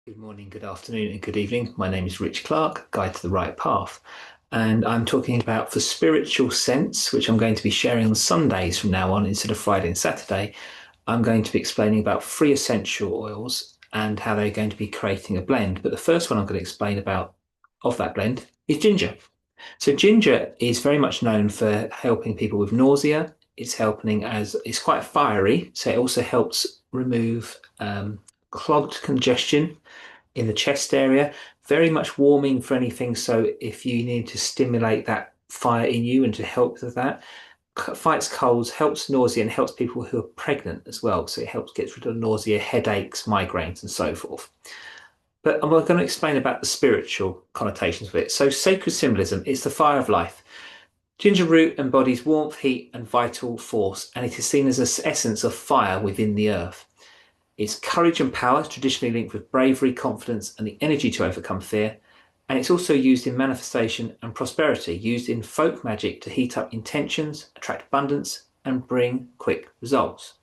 Good morning, good afternoon, and good evening. My name is Rich Clark, Guide to the Right Path, and I'm talking about the spiritual sense, which I'm going to be sharing on Sundays from now on instead of Friday and Saturday. I'm going to be explaining about free essential oils and how they're going to be creating a blend. But the first one I'm going to explain about of that blend is ginger. So ginger is very much known for helping people with nausea. It's quite fiery, so it also helps remove clogged congestion in the chest area, very much warming for anything. So if you need to stimulate that fire in you and to help with that, fights colds, helps nausea, and helps people who are pregnant as well. So it helps get rid of nausea, headaches, migraines, and so forth. But I'm going to explain about the spiritual connotations of it. So sacred symbolism is the fire of life. Ginger root embodies warmth, heat, and vital force, and it is seen as an essence of fire within the earth. Its courage and power is traditionally linked with bravery, confidence, and the energy to overcome fear. And it's also used in manifestation and prosperity, used in folk magic to heat up intentions, attract abundance, and bring quick results.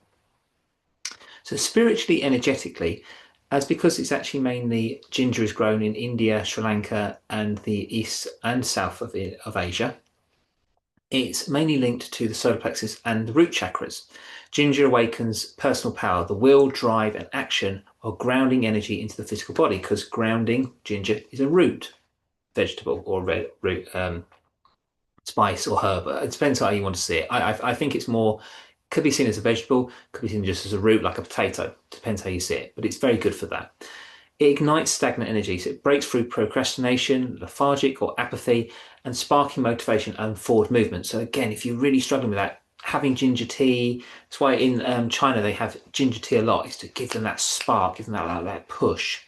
So spiritually, energetically, as because it's actually mainly ginger is grown in India, Sri Lanka, and the east and south of Asia, it's mainly linked to the solarplexus and the root chakras. Ginger awakens personal power, the will, drive, and action are grounding energy into the physical body because grounding ginger is a root vegetable or root spice or herb. It depends how you want to see it. I think it's more could be seen as a vegetable, could be seen just as a root like a potato. Depends how you see it, but it's very good for that. It ignites stagnant energy, so it breaks through procrastination, lethargic or apathy, and sparking motivation and forward movement. So again, if you're really struggling with that, having ginger tea, that's why in China they have ginger tea a lot, is to give them that spark, give them that push.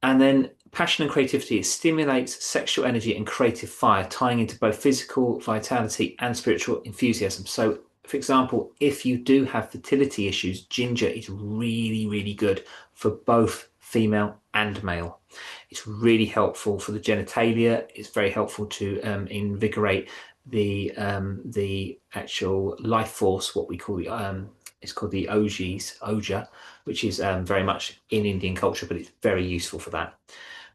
And then passion and creativity, it stimulates sexual energy and creative fire, tying into both physical vitality and spiritual enthusiasm. So, for example, if you do have fertility issues, ginger is really, really good for both female and male. It's really helpful for the genitalia. It's very helpful to invigorate the actual life force, what we call it's called the oja, which is very much in Indian culture, but it's very useful for that.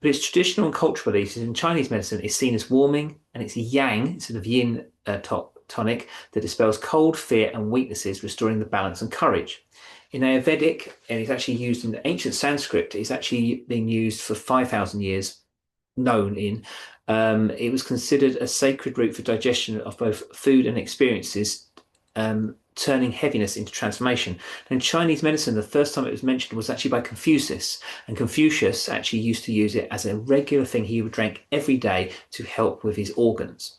But its traditional and cultural beliefs in Chinese medicine is seen as warming, and it's a yang instead of yin tonic that dispels cold, fear, and weaknesses, restoring the balance and courage. In a Vedic, and it's actually used in ancient Sanskrit, it's actually been used for 5,000 years, known in. It was considered a sacred route for digestion of both food and experiences, turning heaviness into transformation. In Chinese medicine, the first time it was mentioned was actually by Confucius, and Confucius actually used to use it as a regular thing he would drink every day to help with his organs.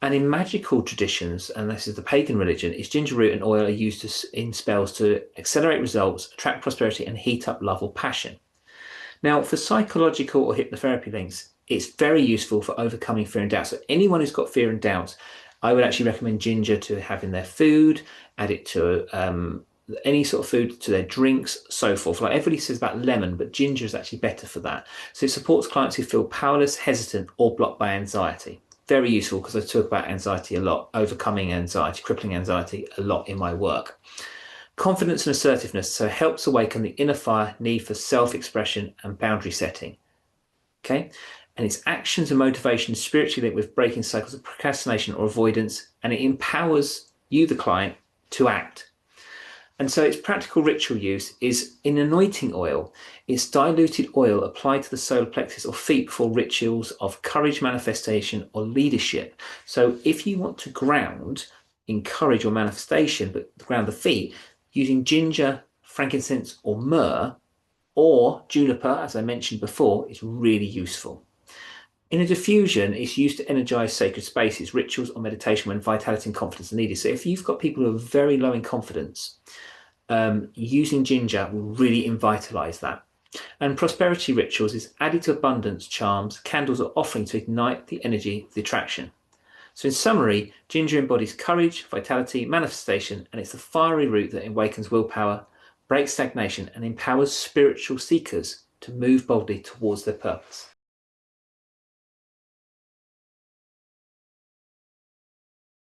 And in magical traditions, and this is the pagan religion, is ginger root and oil are used in spells to accelerate results, attract prosperity, and heat up love or passion. Now, for psychological or hypnotherapy links, it's very useful for overcoming fear and doubt. So anyone who's got fear and doubts, I would actually recommend ginger to have in their food, add it to any sort of food, to their drinks, so forth. Like everybody says about lemon, but ginger is actually better for that. So it supports clients who feel powerless, hesitant, or blocked by anxiety. Very useful because I talk about anxiety a lot, overcoming anxiety, crippling anxiety a lot in my work. Confidence and assertiveness, so helps awaken the inner fire, need for self-expression and boundary setting. Okay, and its actions and motivation is spiritually linked with breaking cycles of procrastination or avoidance, and it empowers you, the client, to act. And so its practical ritual use is in anointing oil. It's diluted oil applied to the solar plexus or feet for rituals of courage, manifestation, or leadership. So if you want to ground in courage or manifestation, but ground the feet, using ginger, frankincense, or myrrh, or juniper, as I mentioned before, is really useful. In a diffusion, it's used to energize sacred spaces, rituals, or meditation when vitality and confidence are needed. So if you've got people who are very low in confidence, using ginger will really vitalize that. And prosperity rituals is added to abundance charms, candles, or offering to ignite the energy of the attraction. So in summary, ginger embodies courage, vitality, manifestation, and it's the fiery root that awakens willpower, breaks stagnation, and empowers spiritual seekers to move boldly towards their purpose.